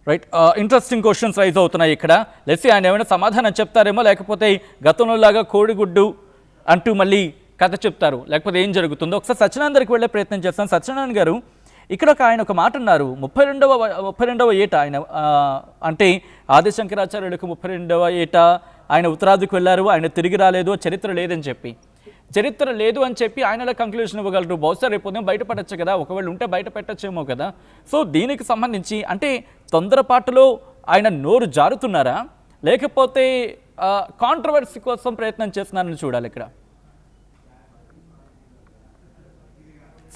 Right. Interesting questions rise అవుతున్నాయి ఇక్కడ. Let's see ఆయన ఏమైనా సమాధానం చెప్తారేమో, లేకపోతే గతంలో లాగా కోడిగుడ్డు అంటూ మళ్ళీ కథ చెప్తారు, లేకపోతే ఏం జరుగుతుందో ఒకసారి సత్యనారాయణ దగ్గరికి వెళ్ళే ప్రయత్నం చేస్తాను. సత్యనారాయణ గారు, ఇక్కడ ఆయన ఒక మాట అన్నారు, 32వ ఏట ఆయన అంటే ఆది శంకరాచార్యులకు 32వ ఏట ఆయన ఉత్తరాదికి వెళ్ళారు, ఆయన తిరిగి రాలేదు, చరిత్ర లేదని చెప్పి. చరిత్ర లేదు అని చెప్పి ఆయనలా కంక్లూజన్ ఇవ్వగలరు. బహుశా రేపు ఉదయం బయట పెట్టచ్చు కదా, ఒకవేళ ఉంటే బయట పెట్టచ్చేమో కదా. సో దీనికి సంబంధించి అంటే తొందరపాటులో ఆయన నోరు జారుతున్నారా, లేకపోతే కాంట్రవర్సీ కోసం ప్రయత్నం చేస్తున్నారని చూడాలి ఇక్కడ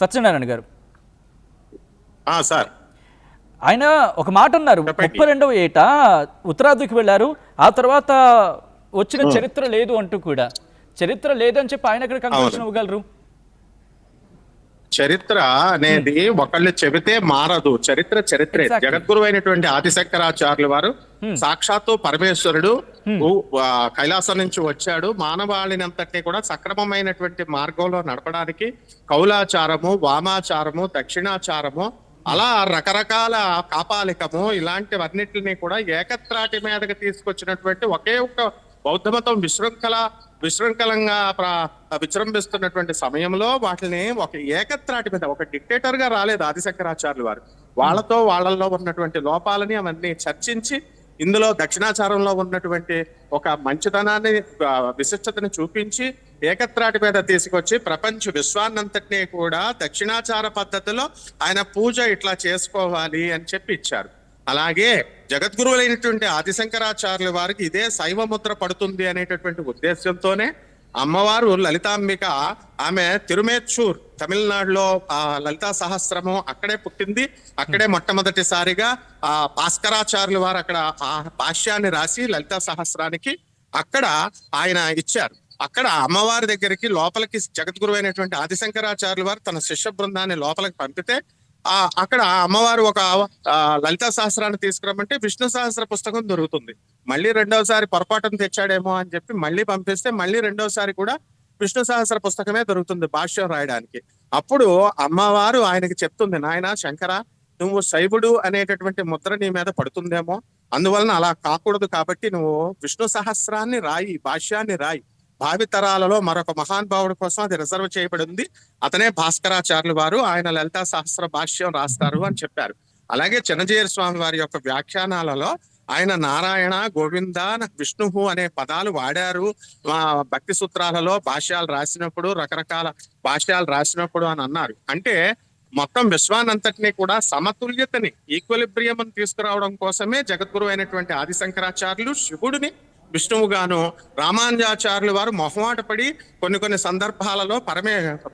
సత్యనారాయణ గారు. సార్, ఆయన ఒక మాట అన్నారు, 32వ ఏట ఉత్తరాదికి వెళ్ళారు, ఆ తర్వాత వచ్చిన చరిత్ర లేదు అంటూ కూడా. చరిత్ర లేదని చెప్పి ఆయన ఎక్కడ కంక్లూజన్ ఇవ్వగలరు? చరిత్ర అనేది ఒకళ్ళు చెబితే మారదు. చరిత్ర చరిత్రే. జగద్గురు అయినటువంటి ఆదిశంకరాచార్యుల వారు సాక్షాత్తు పరమేశ్వరుడు కైలాసం నుంచి వచ్చాడు. మానవాళినంతటినీ కూడా సక్రమమైనటువంటి మార్గంలో నడపడానికి కౌలాచారము, వామాచారము, దక్షిణాచారము, అలా రకరకాల కాపాలికము ఇలాంటివన్నిటిని కూడా ఏకత్రాటి మీదకి తీసుకొచ్చినటువంటి ఒకే ఒక్క బౌద్ధ మతం విశృంఖలంగా విజృంభిస్తున్నటువంటి సమయంలో వాటిని ఒక ఏకత్రాటి మీద, ఒక డిక్టేటర్ గా రాలేదు ఆదిశంకరాచార్యులు వారు. వాళ్ళలో ఉన్నటువంటి లోపాలని అవన్నీ చర్చించి ఇందులో దక్షిణాచారంలో ఉన్నటువంటి ఒక మంచితనాన్ని, విశిష్టతని చూపించి ఏకత్రాటి మీద తీసుకొచ్చి ప్రపంచ విశ్వాన్నంతటినీ కూడా దక్షిణాచార పద్ధతిలో ఆయన పూజ ఇట్లా చేసుకోవాలి అని చెప్పి ఇచ్చారు. అలాగే జగద్గురువులైనటువంటి ఆదిశంకరాచార్యుల వారికి ఇదే శైవ ముద్ర పడుతుంది అనేటటువంటి ఉద్దేశంతోనే అమ్మవారు లలితాంబిక, ఆమె తిరుమేచ్చూర్ తమిళనాడులో లలితా సహస్రము అక్కడే పుట్టింది. అక్కడే మొట్టమొదటిసారిగా భాస్కరాచార్యుల వారు అక్కడ భాష్యాన్ని రాసి లలితా సహస్రానికి అక్కడ ఆయన ఇచ్చారు. అక్కడ అమ్మవారి దగ్గరికి లోపలికి జగద్గురు అయినటువంటి ఆదిశంకరాచార్యుల వారు తన శిష్య బృందాన్ని లోపలికి పంపితే అక్కడ అమ్మవారు ఒక లలితా సహస్రాన్ని తీసుకురమ్మంటే విష్ణు సహస్ర పుస్తకం దొరుకుతుంది. మళ్ళీ రెండవసారి పొరపాటును తెచ్చాడేమో అని చెప్పి మళ్ళీ పంపిస్తే మళ్ళీ రెండవసారి కూడా విష్ణు సహస్ర పుస్తకమే దొరుకుతుంది భాష్యం రాయడానికి. అప్పుడు అమ్మవారు ఆయనకి చెప్తుంది, నాయన శంకర, నువ్వు శైవుడు అనేటటువంటి ముద్ర నీ మీద పడుతుందేమో, అందువలన అలా కాకూడదు, కాబట్టి నువ్వు విష్ణు సహస్రాన్ని రాయి, భాష్యాన్ని రాయి. భావితరాలలో మరొక మహానుభావుడి కోసం అది రిజర్వ్ చేయబడి ఉంది, అతనే భాస్కరాచార్యులు వారు, ఆయన లలితా సహస్ర భాష్యం రాస్తారు అని చెప్పారు. అలాగే చిన్నజీయర్ స్వామి వారి యొక్క వ్యాఖ్యానాలలో ఆయన నారాయణ, గోవింద, విష్ణువు అనే పదాలు వాడారు. భక్తి సూత్రాలలో భాష్యాలు రాసినప్పుడు, రకరకాల భాష్యాలు రాసినప్పుడు అని అన్నారు. అంటే మొత్తం విశ్వానంతటినీ కూడా సమతుల్యతని, ఈక్వలిబ్రియం తీసుకురావడం కోసమే జగద్గురు అయినటువంటి ఆదిశంకరాచార్యులు శివుడిని విష్ణువుగాను, రామానుజాచార్యులు వారు మొహమాట పడి కొన్ని సందర్భాలలో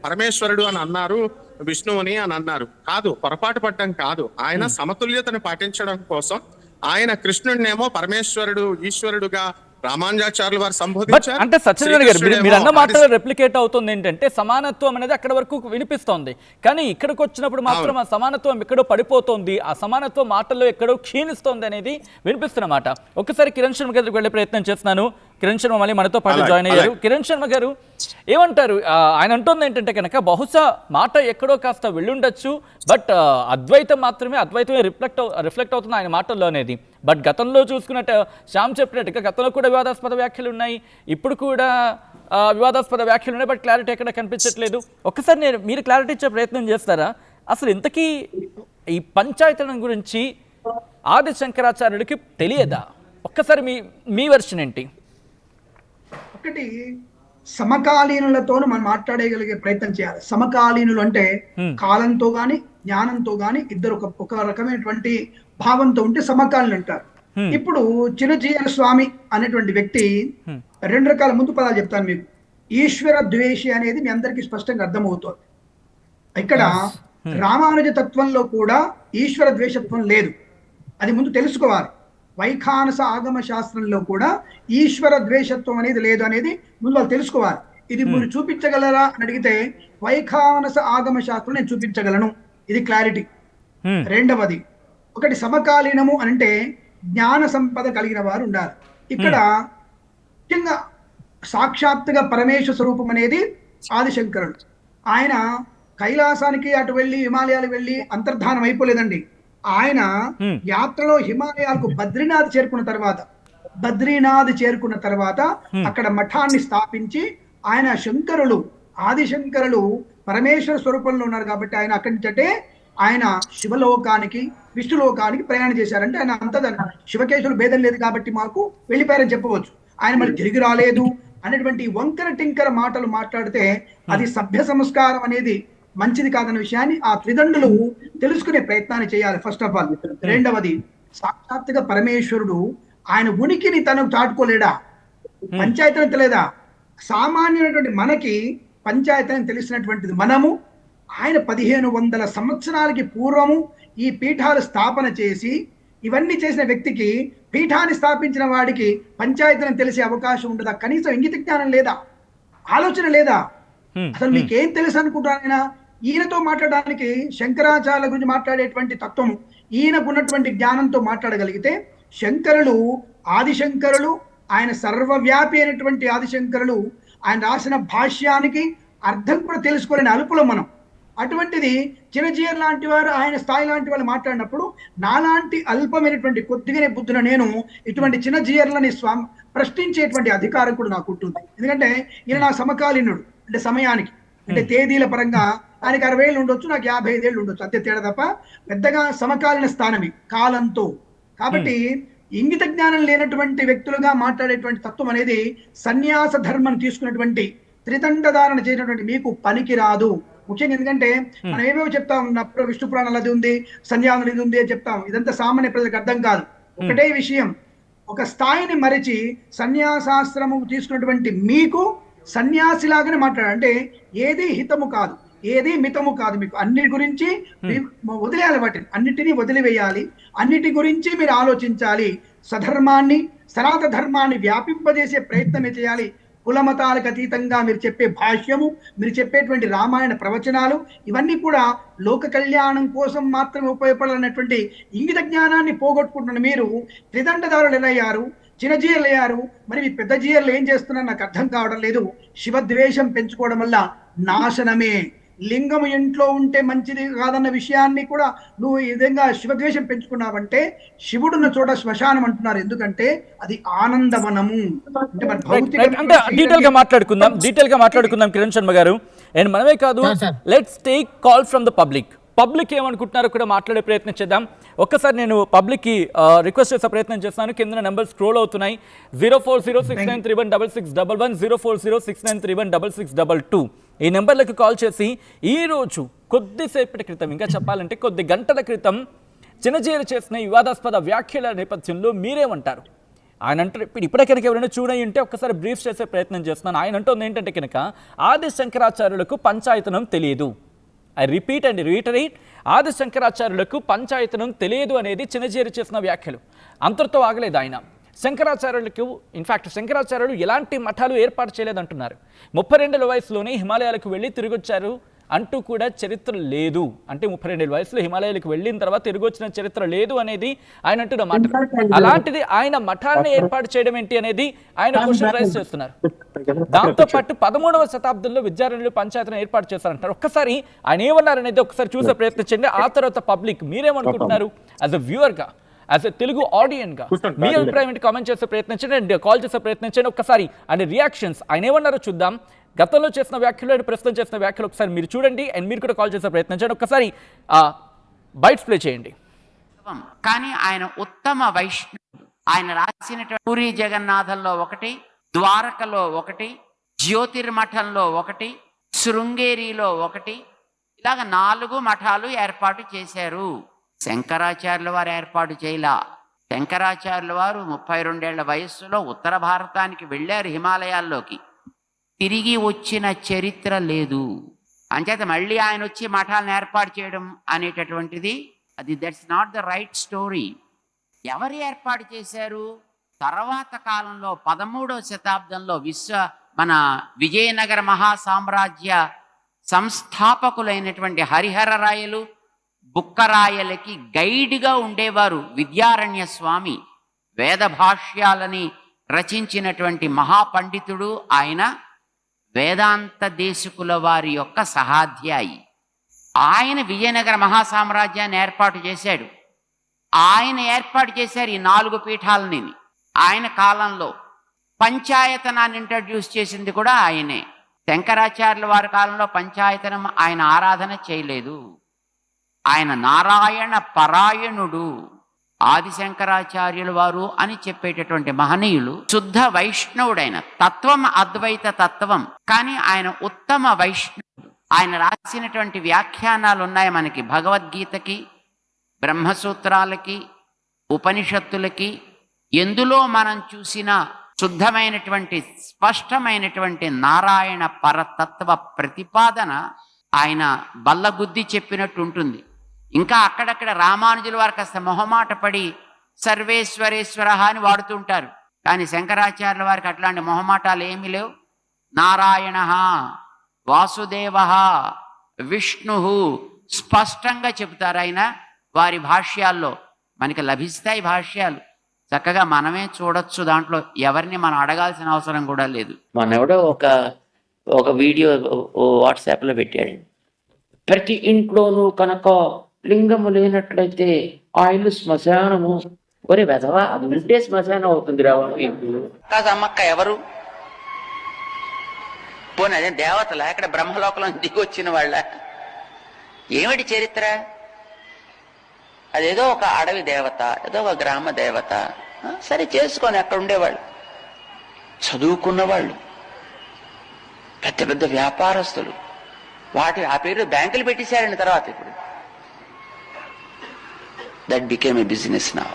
పరమేశ్వరుడు అని అన్నారు, విష్ణువుని అని అన్నారు. కాదు, పొరపాటు పడ్డం కాదు. ఆయన సమతుల్యతను పాటించడం కోసం ఆయన కృష్ణుడినేమో పరమేశ్వరుడు, ఈశ్వరుడుగా రామానుజాచార్యులు వారు సంబోధించారు. అంటే సత్యనారాయణ గారు, మీరు అన్న మాటలో రెప్లికేట్ అవుతుంది ఏంటంటే సమానత్వం అనేది అక్కడ వరకు వినిపిస్తోంది, కానీ ఇక్కడికి వచ్చినప్పుడు మాత్రం ఆ సమానత్వం ఎక్కడో పడిపోతుంది, ఆ సమానత్వం మాటల్లో ఎక్కడో క్షీణిస్తోంది అనేది వినిపిస్తున్నమాట. ఒకసారి కిరణ్ శర్మ గారికి వెళ్ళే ప్రయత్నం చేస్తున్నాను. కిరణ్ శర్మ మళ్ళీ మనతో పాటు జాయిన్ అయ్యారు. కిరణ్ శర్మ గారు ఏమంటారు? ఆయన అంటుంది ఏంటంటే కనుక బహుశా మాట ఎక్కడో కాస్త వెళ్ళుండొచ్చు, బట్ అద్వైతమే రిఫ్లెక్ట్ అవుతుంది ఆయన మాటల్లో అనేది. బట్ గతంలో చూసుకున్నట్టు శ్యామ్ చెప్పినట్టుగా గతంలో కూడా వివాదాస్పద వ్యాఖ్యలు ఉన్నాయి, ఇప్పుడు కూడా వివాదాస్పద వ్యాఖ్యలు ఉన్నాయి, బట్ క్లారిటీ ఎక్కడ కనిపించట్లేదు. ఒక్కసారి మీరు క్లారిటీ ఇచ్చే ప్రయత్నం చేస్తారా? అసలు ఇంతకీ ఈ పంచాయతనం గురించి ఆది శంకరాచార్యుడికి తెలియదా? ఒక్కసారి మీ వెర్షన్ ఏంటి? ఒకటి, సమకాలీనులతోనూ మనం మాట్లాడగలిగే ప్రయత్నం చేయాలి. సమకాలీనులు అంటే కాలంతో గాని జ్ఞానంతో గాని ఇద్దరు ఒక రకమైనటువంటి భావంతో ఉంటే సమకాలీనులు అంటారు. ఇప్పుడు చిన్నజీయర్ స్వామి అనేటువంటి వ్యక్తి రెండు రకాల ముందు పదాలు చెప్తాను మీకు. ఈశ్వర ద్వేషి అనేది మీ అందరికీ స్పష్టంగా అర్థమవుతోంది. ఇక్కడ రామానుజ తత్వంలో కూడా ఈశ్వర ద్వేషత్వం లేదు, అది ముందు తెలుసుకోవాలి. వైఖానస ఆగమ శాస్త్రంలో కూడా ఈశ్వర ద్వేషత్వం అనేది లేదు అనేది ముందు వాళ్ళు తెలుసుకోవాలి. ఇది మీరు చూపించగలరా అని అడిగితే వైఖానస ఆగమ శాస్త్రం నేను చూపించగలను, ఇది క్లారిటీ. రెండవది, ఒకటి సమకాలీనము అంటే జ్ఞాన సంపద కలిగిన వారు ఉండాలి. ఇక్కడ ముఖ్యంగా సాక్షాత్తుగా పరమేశ్వర స్వరూపం అనేది ఆదిశంకరుడు. ఆయన కైలాసానికి అటు వెళ్ళి హిమాలయాలకు వెళ్ళి అంతర్ధానం అయిపోలేదండి. ఆయన యాత్రలో హిమాలయాలకు బద్రీనాథ్ చేరుకున్న తర్వాత అక్కడ మఠాన్ని స్థాపించి ఆయన ఆదిశంకరులు పరమేశ్వర స్వరూపంలో ఉన్నారు కాబట్టి ఆయన అక్కడి నుంచే ఆయన శివలోకానికి విష్ణులోకానికి ప్రయాణం చేశారంటే ఆయన అంతదన శివకేశులు భేదం లేదు కాబట్టి మాకు వెళ్ళిపోయారని చెప్పవచ్చు. ఆయన మరి తిరిగి రాలేదు అనేటువంటి వంకర టింకర మాటలు మాట్లాడితే అది సభ్య సంస్కారం అనేది మంచిది కాదన్న విషయాన్ని ఆ త్రిదండులు తెలుసుకునే ప్రయత్నాన్ని చేయాలి ఫస్ట్ ఆఫ్ ఆల్. రెండవది, సాక్షాత్తుగా పరమేశ్వరుడు ఆయన ఉనికిని తనకు చాటుకోలేడా? పంచాయతీని తెలియదా? సామాన్యమైనటువంటి మనకి పంచాయతీని తెలిసినటువంటిది మనము. ఆయన 1500 సంవత్సరాలకి పూర్వము ఈ పీఠాలు స్థాపన చేసి ఇవన్నీ చేసిన వ్యక్తికి పీఠాన్ని స్థాపించిన వాడికి పంచాయతీని తెలిసే అవకాశం ఉండదా? కనీసం ఇంగిత జ్ఞానం లేదా? ఆలోచన లేదా? అసలు మీకేం తెలుసు అనుకుంటారైనా? ఈయనతో మాట్లాడడానికి శంకరాచార్యుల గురించి మాట్లాడేటువంటి తత్వం ఈయనకున్నటువంటి జ్ఞానంతో మాట్లాడగలిగితే ఆదిశంకరులు ఆయన సర్వవ్యాపి అయినటువంటి ఆదిశంకరులు ఆయన రాసిన భాష్యానికి అర్థం కూడా తెలుసుకోలేని అలుపులో మనం. అటువంటిది చిన్నజీయర్ లాంటి వారు ఆయన స్థాయి లాంటి వాళ్ళు మాట్లాడినప్పుడు నాలాంటి అల్పమైనటువంటి కొద్దిగానే బుద్ధున నేను ఇటువంటి చిన్నజీయర్లని ప్రశ్నించేటువంటి అధికారం కూడా నాకు ఉంటుంది. ఎందుకంటే ఈయన నా సమకాలీనుడు, అంటే సమయానికి అంటే తేదీల పరంగా ఆయనకి 60 ఏళ్ళు ఉండొచ్చు, నాకు 55 ఏళ్ళు ఉండొచ్చు, అంతే తేడా తప్ప పెద్దగా సమకాలీన స్థానమే కాలంతో. కాబట్టి ఇంగిత జ్ఞానం లేనటువంటి వ్యక్తులుగా మాట్లాడేటువంటి తత్వం అనేది సన్యాస ధర్మం తీసుకున్నటువంటి త్రిదండధారణ చేసినటువంటి మీకు పనికి రాదు. ముఖ్యంగా ఎందుకంటే మనం ఏమేమో చెప్తాం, విష్ణు పురాణాలు అది ఉంది, సంధ్యావనం ఇది ఉంది అని చెప్తాం. ఇదంతా సామాన్య ప్రజలకు అర్థం కాదు. ఒకటే విషయం, ఒక స్థాయిని మరిచి సన్యాసాశ్రమం తీసుకున్నటువంటి మీకు సన్యాసిలాగానే మాట్లాడారు. అంటే ఏది హితము కాదు, ఏది మితము కాదు, మీకు అన్నిటి గురించి వదిలేయాలి, వాటిని అన్నిటినీ వదిలివేయాలి, అన్నిటి గురించి మీరు ఆలోచించాలి, సధర్మాన్ని సనాతన ధర్మాన్ని వ్యాపింపజేసే ప్రయత్నమే చేయాలి. కులమతాలకు అతీతంగా మీరు చెప్పే భాష్యము, మీరు చెప్పేటువంటి రామాయణ ప్రవచనాలు ఇవన్నీ కూడా లోక కళ్యాణం కోసం మాత్రమే ఉపయోగపడాలన్నటువంటి ఇంగిత జ్ఞానాన్ని పోగొట్టుకుంటున్న మీరు త్రిదండదారులు ఎలా అయ్యారు, చిన్నజీయర్లు అయ్యారు. మరి మీ పెద్ద జీయర్లు ఏం చేస్తున్నారు నాకు అర్థం కావడం లేదు. శివద్వేషం పెంచుకోవడం వల్ల నాశనమే. లింగము ఇంట్లో ఉంటే మంచిది కాదన్న విషయాన్ని కూడా నువ్వు ఈ విధంగా శివద్వేషం పెంచుకున్నావంటే శివుడున్న చోట శ్మశానం అంటున్నారు. ఎందుకంటే అది ఆనందవనము. అంటే డీటెయిల్ గా మాట్లాడుకుందాం కిరణ్ శర్మ గారు. అండ్ మనమే కాదు, let's take call from the public ఏమనుకుంటున్నారో కూడా మాట్లాడే ప్రయత్నం చేద్దాం. ఒక్కసారి నేను పబ్లిక్కి రిక్వెస్ట్ చేసే ప్రయత్నం చేస్తాను. కింద నెంబర్ స్క్రోల్ అవుతున్నాయి. 0406931611 0406931622 ఈ నెంబర్లకు కాల్ చేసి ఈరోజు కొద్దిసేపటి క్రితం, ఇంకా చెప్పాలంటే కొద్ది గంటల క్రితం చిన్నజీయర్ చేసిన వివాదాస్పద వ్యాఖ్యల నేపథ్యంలో మీరేమంటారు? ఆయన అంటే ఇప్పుడే కనుక ఎవరైనా చూడయి ఉంటే ఒక్కసారి బ్రీఫ్ చేసే ప్రయత్నం చేస్తున్నాను. ఆయన అంటుంది ఏంటంటే కనుక ఆది శంకరాచార్యులకు పంచాయతనం తెలియదు. ఐ రిపీట్ అండ్ రీటరేట్, ఆది శంకరాచార్యులకు పంచాయతనం తెలియదు అనేది చిన్నజీయర్ చేసిన వ్యాఖ్యలు. అంతటితో ఆగలేదు ఆయన. శంకరాచార్యులకు ఇన్ఫ్యాక్ట్ శంకరాచార్యులు ఎలాంటి మఠాలు ఏర్పాటు చేయలేదంటున్నారు. 32 వయసులోనే హిమాలయాలకు వెళ్ళి తిరిగి వచ్చారు అంటూ కూడా చరిత్ర లేదు. అంటే 32 వయసులో హిమాలయాలకు వెళ్ళిన తర్వాత తిరిగి వచ్చిన చరిత్ర లేదు అనేది ఆయన అంటున్న మాట. అలాంటిది ఆయన మఠాన్ని ఏర్పాటు చేయడం ఏంటి అనేది ఆయన క్వశ్చన్ రైజ్ చేస్తున్నారు. దాంతోపాటు 13వ శతాబ్దంలో విద్యారణ్యులు పంచాయతీని ఏర్పాటు చేశారంటారు. ఒక్కసారి ఆయన ఏమన్నారు అనేది ఒకసారి చూసే ప్రయత్నించండి. ఆ తర్వాత పబ్లిక్ మీరేమనుకుంటున్నారు యాజ్ అ వ్యూవర్గా, యాజ్ ఎ తెలుగు ఆడియన్గా మీ అభిప్రాయం కామెంట్ చేసే ప్రయత్నించండి అండ్ కాల్ చేసే ప్రయత్నించండి. ఒక్కసారి అండ్ రియాక్షన్స్ ఆయన ఏమన్నారో చూద్దాం. గతంలో చేసిన వ్యాఖ్యలు అండ్ ప్రస్తుతం చేసిన వ్యాఖ్యలు ఒకసారి మీరు చూడండి అండ్ మీరు కూడా కాల్ చేసే ప్రయత్నించండి. ఒక్కసారి బైట్స్ ప్లే చేయండి. కానీ ఆయన ఉత్తమ వైష్ణవుడు. ఆయన రాసినటువంటి పూరి జగన్నాథంలో ఒకటి, ద్వారకలో ఒకటి, జ్యోతిర్మఠంలో ఒకటి, శృంగేరిలో ఒకటి, ఇలాగ 4 మఠాలు ఏర్పాటు చేశారు. శంకరాచార్యుల వారు ఏర్పాటు చేయలా. శంకరాచార్యుల వారు 32 ఏళ్ల వయస్సులో ఉత్తర భారతానికి వెళ్ళారు, హిమాలయాల్లోకి. తిరిగి వచ్చిన చరిత్ర లేదు. అంచేత మళ్ళీ ఆయన వచ్చి మఠాలను ఏర్పాటు చేయడం అనేటటువంటిది that's not the right story. ఎవరు ఏర్పాటు చేశారు? తర్వాత కాలంలో 13వ శతాబ్దంలో మన విజయనగర మహాసామ్రాజ్య సంస్థాపకులైనటువంటి హరిహర రాయలు, బుక్కరాయలకి గైడ్గా ఉండేవారు విద్యారణ్య స్వామి. వేద భాష్యాలని రచించినటువంటి మహాపండితుడు ఆయన. వేదాంత దేశికుల వారి యొక్క సహాధ్యాయి ఆయన. విజయనగర మహాసామ్రాజ్యాన్ని ఏర్పాటు చేశాడు. ఆయన ఏర్పాటు చేశారు ఈ 4 పీఠాలని. ఆయన కాలంలో పంచాయతనాన్ని ఇంట్రడ్యూస్ చేసింది కూడా ఆయనే. శంకరాచార్యుల వారి కాలంలో పంచాయతనం ఆయన ఆరాధన చేయలేదు. ఆయన నారాయణ పరాయణుడు, ఆదిశంకరాచార్యుల వారు అని చెప్పేటటువంటి మహనీయులు. శుద్ధ వైష్ణవుడైన తత్వం అద్వైత తత్వం, కానీ ఆయన ఉత్తమ వైష్ణవుడు. ఆయన రాసినటువంటి వ్యాఖ్యానాలు ఉన్నాయి మనకి భగవద్గీతకి, బ్రహ్మసూత్రాలకి, ఉపనిషత్తులకి. ఎందులో మనం చూసిన శుద్ధమైనటువంటి స్పష్టమైనటువంటి నారాయణ పరతత్వ ప్రతిపాదన ఆయన బల్లగుద్ది చెప్పినట్టు ఉంటుంది. ఇంకా అక్కడక్కడ రామానుజుల వారు కాస్త మొహమాట పడి సర్వేశ్వరేశ్వర అని వాడుతుంటారు, కానీ శంకరాచార్యుల వారికి అట్లాంటి మొహమాటాలు ఏమీ లేవు. నారాయణ వాసుదేవ విష్ణు స్పష్టంగా చెబుతారు ఆయన. వారి భాష్యాల్లో మనకి లభిస్తాయి భాష్యాలు, చక్కగా మనమే చూడొచ్చు. దాంట్లో ఎవరిని మనం అడగాల్సిన అవసరం కూడా లేదు. మనెవడో ఒక వీడియో వాట్సాప్లో పెట్టాడు. ప్రతి ఇంట్లోనూ కనుక లింగము లేనట్లయితే ఆ ఇల్లు శ్మశానము. ఒరే వెధవా, అది ఉంటే శ్మశానం అవుతుంది రావాలి. కాదు అమ్మక్క ఎవరు? పోనీ అదే దేవతల ఇక్కడ బ్రహ్మలోకంలో దిగి వచ్చిన వాళ్ళ? ఏమిటి చరిత్ర? అదేదో ఒక అడవి దేవత, ఏదో ఒక గ్రామ దేవత. సరే చేసుకొని అక్కడ ఉండేవాళ్ళు, చదువుకున్న వాళ్ళు, పెద్ద పెద్ద వ్యాపారస్తులు. ఆ పేరు బ్యాంకులు పెట్టేశారండి తర్వాత. ఇప్పుడు that became a business now.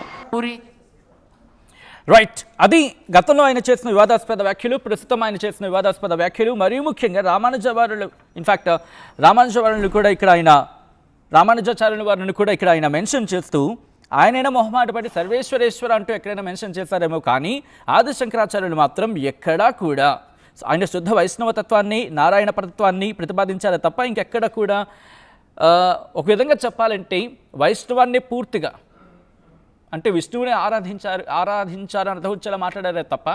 Right, అది గతంలో ఆయన చేసిన వివాదాస్పద వ్యాఖ్యలు, ప్రస్తుతం ఆయన చేసిన వివాదాస్పద వ్యాఖ్యలు. మరీ ముఖ్యంగా రామానుజాచార్యులు, ఇన్ఫాక్ట్ రామానుజాచార్యులు కూడా ఇక్కడ ఆయన రామానుజాచార్యుల వారిని కూడా ఇక్కడ ఆయన మెన్షన్ చేస్తూ, ఆయనైనా మొహమాటపడి సర్వేశ్వరేశ్వర అంటూ ఎక్కడైనా మెన్షన్ చేశారేమో, కానీ ఆదిశంకరాచార్యులు మాత్రం ఎక్కడా కూడా ఆయన శుద్ధ వైష్ణవ తత్వాన్ని, నారాయణ పరతత్వాన్ని ప్రతిపాదించారే తప్ప ఇంకెక్కడ కూడా ఒక విధంగా చెప్పాలంటే వైష్ణవాన్ని పూర్తిగా, అంటే విష్ణువుని ఆరాధించారు అని అర్థవచ్చేలా మాట్లాడారే తప్ప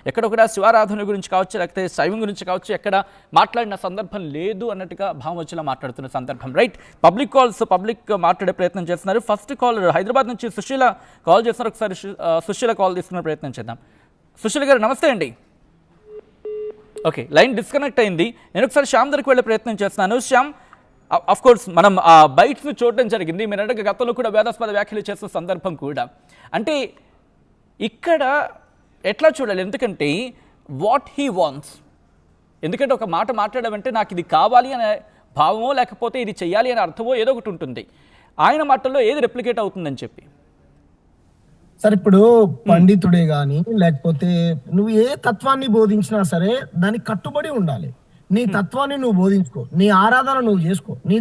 ఎక్కడ కూడా శివారాధన గురించి కావచ్చు, లేకపోతే శైవం గురించి కావచ్చు ఎక్కడ మాట్లాడిన సందర్భం లేదు అన్నట్టుగా భావం వచ్చేలా మాట్లాడుతున్న సందర్భం. రైట్, పబ్లిక్ మాట్లాడే ప్రయత్నం చేస్తున్నారు. ఫస్ట్ కాల్ హైదరాబాద్ నుంచి సుశీల కాల్ చేస్తున్నారు. ఒకసారి సుశీల కాల్ తీసుకునే ప్రయత్నం చేద్దాం. సుశీల గారు నమస్తే అండి. ఓకే, లైన్ డిస్కనెక్ట్ అయింది. నేను ఒకసారి శ్యామ్ దగ్గరికి వెళ్ళే ప్రయత్నం చేస్తున్నాను. శ్యామ్, అఫ్ కోర్స్ మనం ఆ బైట్స్ని చూడడం జరిగింది. మీరు అంటే గతంలో కూడా వేదాస్పద వ్యాఖ్యలు చేస్తున్న సందర్భం కూడా. అంటే ఇక్కడ ఎట్లా చూడాలి? ఎందుకంటే వాట్ హీ వాంట్స్, ఎందుకంటే ఒక మాట మాట్లాడమంటే నాకు ఇది కావాలి అనే భావమో లేకపోతే ఇది చెయ్యాలి అనే అర్థమో ఏదో ఒకటి ఉంటుంది. ఆయన మాటల్లో ఏది రెప్లికేట్ అవుతుందని చెప్పి. సరే, ఇప్పుడు పండితుడే గాని లేకపోతే నువ్వు ఏ తత్వాన్ని బోధించినా సరే దానికి కట్టుబడి ఉండాలి. నీ తత్వాన్ని నువ్వు బోధించుకో, నీ ఆరాధన నువ్వు చేసుకో, నీ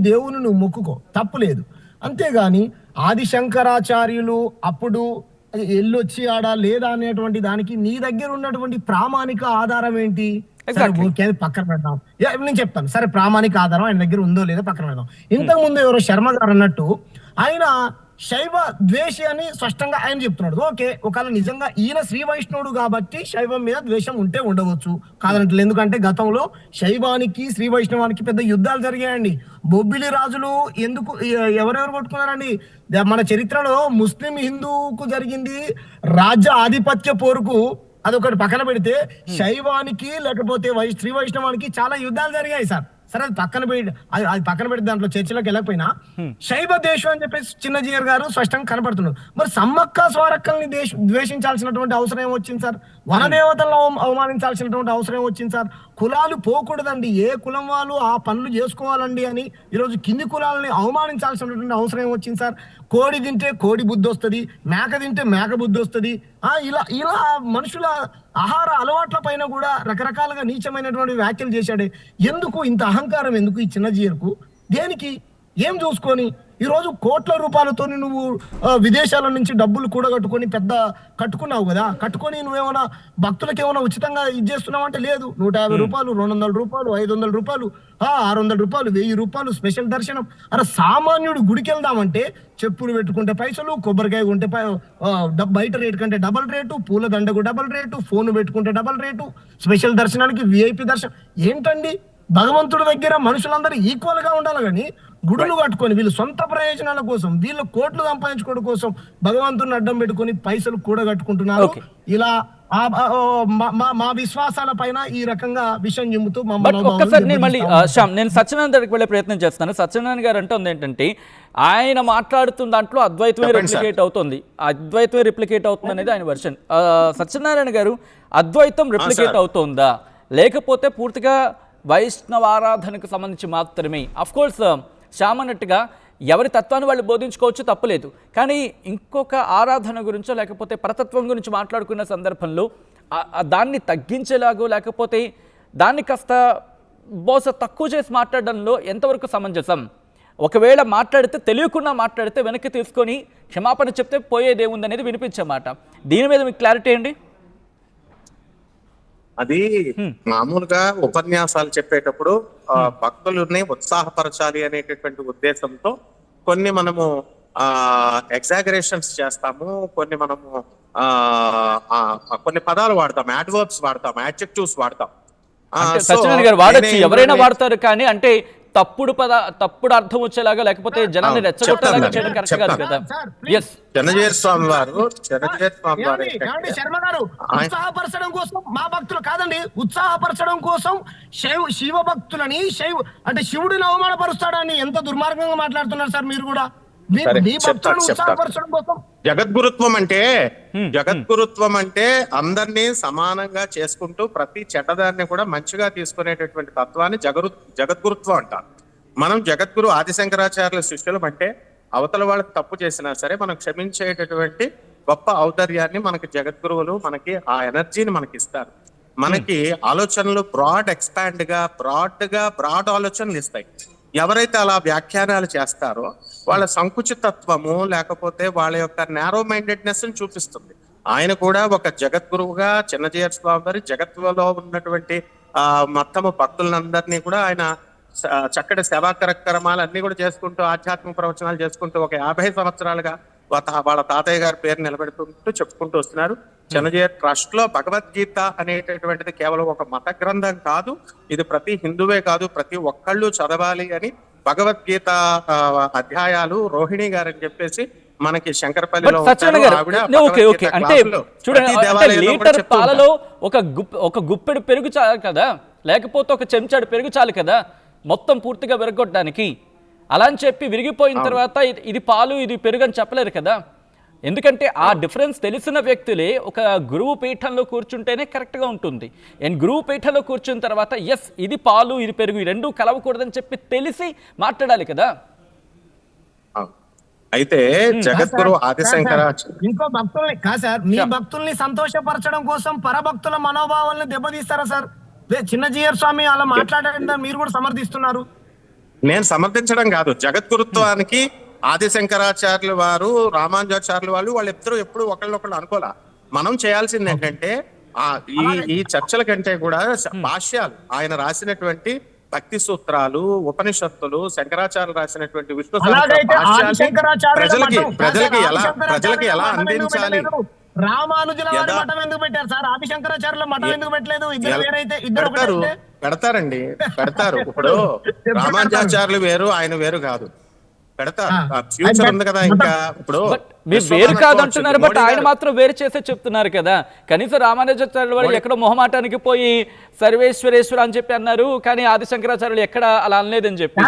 దేవుని నువ్వు మొక్కుకో, తప్పు లేదు. అంతేగాని ఆదిశంకరాచార్యులు అప్పుడు ఎల్లొచ్చి ఆడా లేదా అనేటువంటి దానికి నీ దగ్గర ఉన్నటువంటి ప్రామాణిక ఆధారం ఏంటి? పక్కన పెడదాం, నేను చెప్తాను. సరే, ప్రామాణిక ఆధారం ఆయన దగ్గర ఉందో లేదో పక్కన పెడదాం. ఇంతకు ముందు ఎవరో శర్మ గారు అన్నట్టు ఆయన శైవ ద్వేషి అని స్పష్టంగా ఆయన చెప్తున్నాడు. ఓకే, ఒకవేళ నిజంగా ఈయన శ్రీ వైష్ణవుడు కాబట్టి శైవం మీద ద్వేషం ఉంటే ఉండవచ్చు, కాదంటే. ఎందుకంటే గతంలో శైవానికి శ్రీ వైష్ణవానికి పెద్ద యుద్ధాలు జరిగాయండి. బొబ్బిలి రాజులు ఎందుకు ఎవరెవరు కొట్టుకున్నారండి? మన చరిత్రలో ముస్లిం హిందూకు జరిగింది రాజ్య ఆధిపత్య పోరుకు, అదొకటి పక్కన పెడితే శైవానికి లేకపోతే శ్రీ వైష్ణవానికి చాలా యుద్ధాలు జరిగాయి సార్. సరే, అది పక్కన పెడితే దాంట్లో చర్చలోకి వెళ్ళకపోయినా శైవ దేశం అని చెప్పేసి చిన్నజీయర్ గారు స్పష్టంగా కనపడుతున్నారు. మరి సమ్మక్క స్వరక్కల్ని ద్వేషించాల్సినటువంటి అవసరం ఏమొచ్చింది సార్? వనదేవతలను అవమానించాల్సినటువంటి అవసరం ఏమొచ్చింది సార్? కులాలు పోకూడదండి, ఏ కులం వాళ్ళు ఆ పనులు చేసుకోవాలండి అని ఈరోజు కింది కులాలని అవమానించాల్సినటువంటి అవసరం ఏమొచ్చింది సార్? కోడి తింటే కోడి బుద్ధి వస్తుంది, మేక తింటే మేక బుద్ధి వస్తుంది. ఇలా మనుషుల ఆహార అలవాట్ల పైన కూడా రకరకాలుగా నీచమైనటువంటి వ్యాఖ్యలు చేశాడే. ఎందుకు ఇంత అహంకారం? ఎందుకు ఈ చిన్నజీయర్కు? దేనికి? ఏం చూసుకొని ఈరోజు కోట్ల రూపాయలతో నువ్వు విదేశాల నుంచి డబ్బులు కూడగట్టుకొని పెద్ద కట్టుకున్నావు కదా, కట్టుకొని నువ్వేమైనా భక్తులకు ఏమైనా ఉచితంగా ఇది చేస్తున్నావు అంటే లేదు. 150 రూపాయలు, 200 రూపాయలు, 500 రూపాయలు, 600 రూపాయలు, 1000 రూపాయలు స్పెషల్ దర్శనం. అరే, సామాన్యుడు గుడికి వెళ్దామంటే చెప్పులు పెట్టుకుంటే పైసలు, కొబ్బరికాయ ఉంటే బయట రేటు కంటే డబల్ రేటు, పూల దండకు డబల్ రేటు, ఫోన్ పెట్టుకుంటే డబల్ రేటు, స్పెషల్ దర్శనానికి VIP దర్శనం. ఏంటండి? భగవంతుడి దగ్గర మనుషులందరూ ఈక్వల్ గా ఉండాలి, కానీ గుడులు కట్టుకొని వీళ్ళు సొంత ప్రయోజనాల కోసం, వీళ్ళు కోట్లు సంపాదించుకోవడం కోసం భగవంతుని అడ్డం పెట్టుకొని పైసలు కూడగట్టుకుంటున్నారు. ఇలా మా విశ్వాసాల పైన ఈ రకంగా విషయం చెబుతూ బట్ ఒక్కసారి నేను మళ్ళీ శ్యామ్, నేను సత్యనారాయణ దగ్గరికి వెళ్ళే ప్రయత్నం చేస్తాను. సత్యనారాయణ గారు అంటుంది ఏంటంటే ఆయన మాట్లాడుతున్న దాంట్లో అద్వైతమే రిప్లికేట్ అవుతుంది, అద్వైతమే రిప్లికేట్ అవుతుంది అనేది ఆయన వర్షన్. సత్యనారాయణ గారు, అద్వైతం రిప్లికేట్ అవుతుందా లేకపోతే పూర్తిగా వైష్ణవ ఆరాధనకు సంబంధించి మాత్రమే? అఫ్ కోర్స్ శ్యామ్ అన్నట్టుగా ఎవరి తత్వాన్ని వాళ్ళు బోధించుకోవచ్చు, తప్పలేదు. కానీ ఇంకొక ఆరాధన గురించో లేకపోతే పరతత్వం గురించి మాట్లాడుకున్న సందర్భంలో దాన్ని తగ్గించేలాగో లేకపోతే దాన్ని కాస్త బహుశా తక్కువ చేసి మాట్లాడడంలో ఎంతవరకు సమంజసం? ఒకవేళ మాట్లాడితే తెలియకుండా మాట్లాడితే వెనక్కి తీసుకొని క్షమాపణ చెప్తే పోయేదేముంది అనేది వినిపించే మాట. దీని మీద మీకు క్లారిటీ ఏంటి? అది మామూలుగా ఉపన్యాసాలు చెప్పేటప్పుడు భక్తులని ఉత్సాహపరచాలి అనేటటువంటి ఉద్దేశంతో కొన్ని మనము ఎగ్జాగరేషన్స్ చేస్తాము, కొన్ని మనము కొన్ని పదాలు వాడతాం, యాడ్వర్బ్స్ వాడతాం, యాడ్జెక్టివ్స్ వాడతాం. సత్యనారాయణ గారు వాడచ్చు, ఎవరైనా వాడతారు. కానీ అంటే తప్పుడు అర్థం వచ్చేలాగా లేకపోతే జనాన్ని రెచ్చగొట్టేలాగా చేయడం కరెక్ట్ కాదు కదా. చెన్నజీర స్వామి వారు శర్మ గారు ఉత్సాహపరచడం కోసం మా భక్తులు కాదండి, ఉత్సాహపరచడం కోసం శివ భక్తులని అంటే శివుడిని అవమానపరుస్తాడని ఎంత దుర్మార్గంగా మాట్లాడుతున్నారు సార్ మీరు కూడా. జగద్గురుత్వం అంటే అందరినీ సమానంగా చేసుకుంటూ ప్రతి చెడ్డదాన్ని కూడా మంచిగా తీసుకునేటటువంటి తత్వాన్ని జగద్గురుత్వం అంటారు. మనం జగద్గురు ఆదిశంకరాచార్యుల శిష్యులం అంటే అవతల వాళ్ళకి తప్పు చేసినా సరే మనం క్షమించేటటువంటి గొప్ప ఔదార్యాన్ని మనకి జగద్గురువులు మనకి ఆ ఎనర్జీని మనకి ఇస్తారు. మనకి ఆలోచనలు బ్రాడ్ ఆలోచనలు ఇస్తాయి. ఎవరైతే అలా వ్యాఖ్యానాలు చేస్తారో వాళ్ళ సంకుచితత్వము లేకపోతే వాళ్ళ యొక్క నేరో మైండెడ్నెస్ ని చూపిస్తుంది. ఆయన కూడా ఒక జగద్గురువుగా చిన్నజీర స్వామి వారి జగత్తులో ఉన్నటువంటి మొత్తము భక్తులందరినీ కూడా ఆయన చక్కటి సేవా కార్యక్రమాలు అన్ని కూడా చేసుకుంటూ ఆధ్యాత్మిక ప్రవచనాలు చేసుకుంటూ ఒక 50 సంవత్సరాలుగా వాళ్ళ తాతయ్య గారి పేరు నిలబెడుతుంటూ చెప్పుకుంటూ వస్తున్నారు. చిన్నజీర ట్రస్ట్ లో భగవద్గీత అనేటటువంటిది కేవలం ఒక మత గ్రంథం కాదు, ఇది ప్రతి హిందువే కాదు ప్రతి ఒక్కళ్ళు చదవాలి అని భగవద్గీత అధ్యాయాలు రోహిణి గారు అని చెప్పేసి మనకి శంకరపల్లిలో అంటే చూడండి, లీటర్ పాలలో ఒక గుప్పెడు పెరుగు చాలు కదా, లేకపోతే ఒక చెంచాడు పెరుగు చాలు కదా మొత్తం పూర్తిగా విరగొట్టడానికి. అలా అని చెప్పి విరిగిపోయిన తర్వాత ఇది పాలు ఇది పెరుగు అని చెప్పలేరు కదా. ఎందుకంటే ఆ డిఫరెన్స్ తెలిసిన వ్యక్తులే ఒక గురువు పీఠంలో కూర్చుంటేనే కరెక్ట్గా ఉంటుంది. అండ్ గురువు పీఠంలో కూర్చున్న తర్వాత ఎస్ ఇది పాలు ఇది పెరుగు ఈ రెండూ కలవకూడదని చెప్పి తెలిసి మాట్లాడాలి కదా. అయితే జగద్గురు ఆదిశంకరాచార్య ఇంకో భక్తుల్ని కాదు సార్, మీ భక్తుల్ని సంతోషపరచడం కోసం పరభక్తుల మనోభావాలను దెబ్బతీస్తారా సార్? చిన్నజీర స్వామి అలా మాట్లాడారని మీరు కూడా సమర్థిస్తున్నారు. నేను సమర్థించడం కాదు, జగద్గురుత్వానికి ఆదిశంకరాచార్యులు వారు రామానుజాచార్యులు వాళ్ళిద్దరూ ఎప్పుడు ఒకళ్ళొకళ్ళు అనుకోలే. మనం చేయాల్సింది ఏంటంటే ఈ చర్చల కంటే కూడా భాష్యాలు ఆయన రాసినటువంటి భక్తి సూత్రాలు ఉపనిషత్తులు శంకరాచార్యులు రాసినటువంటి విష్ణు ప్రజలకి ఎలా అందించాలి. రామానుజుల మఠం ఎందుకు పెట్టారు సార్? ఆదిశంకరాచార్యుల మఠం ఎందుకు పెట్టలేదు? పెడతారు. ఇప్పుడు రామానుజాచార్యులు వేరు ఆయన వేరు కాదు, పెడతారు. ఫ్యూచర్ ఉంది కదా. ఇంకా ఇప్పుడు మీరు వేరు కాదంటున్నారు, బట్ ఆయన మాత్రం వేరు చేసే చెప్తున్నారు కదా. కనీసం రామానుజాచార్యుల వారు ఎక్కడో మొహమాటానికి పోయి సర్వేశ్వరేశ్వర అని చెప్పి అన్నారు, కానీ ఆదిశంకరాచార్యులు ఎక్కడ అలా అనలేదని చెప్పి.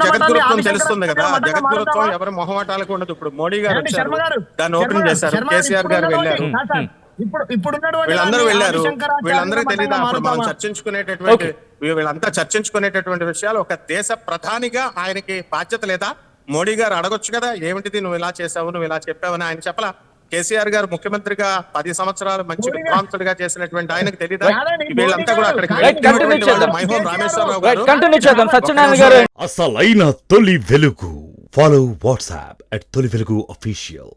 జగద్గురుత్వం తెలుస్తుంది కదా, జగద్గురుత్వం ఎవరు మొహమాటాలకు ఉండదు. ఇప్పుడు మోడీ గారు వచ్చారు, దాన్ని ఓపెన్ చేశారు, కేసీఆర్ గారు వెళ్ళారు, వీళ్ళందరూ వెళ్ళారు. వీళ్ళందరికీ తెలియదు అప్పుడు మనం చర్చించుకునేటటువంటి వీళ్ళంతా చర్చించుకునేటటువంటి విషయాలు. ఒక దేశ ప్రధానిగా ఆయనకి బాధ్యత లేదా? మోడీ గారు అడగొచ్చు కదా, ఏమిటిది నువ్వు ఇలా చేసావు నువ్వు ఇలా చెప్పావని. ఆయన చెప్పలా. కేసీఆర్ గారు ముఖ్యమంత్రిగా 10 సంవత్సరాలు మంచి విద్వాంసుడిగా చేసినటువంటి ఆయనకు తెలియదా? వీళ్ళంతా కూడా అక్కడికి మైహోన్ రామేశ్వరరావు గారు అసలైన తొలి వెలుగు. ఫాలో వాట్సాప్ @తొలి వెలుగు official.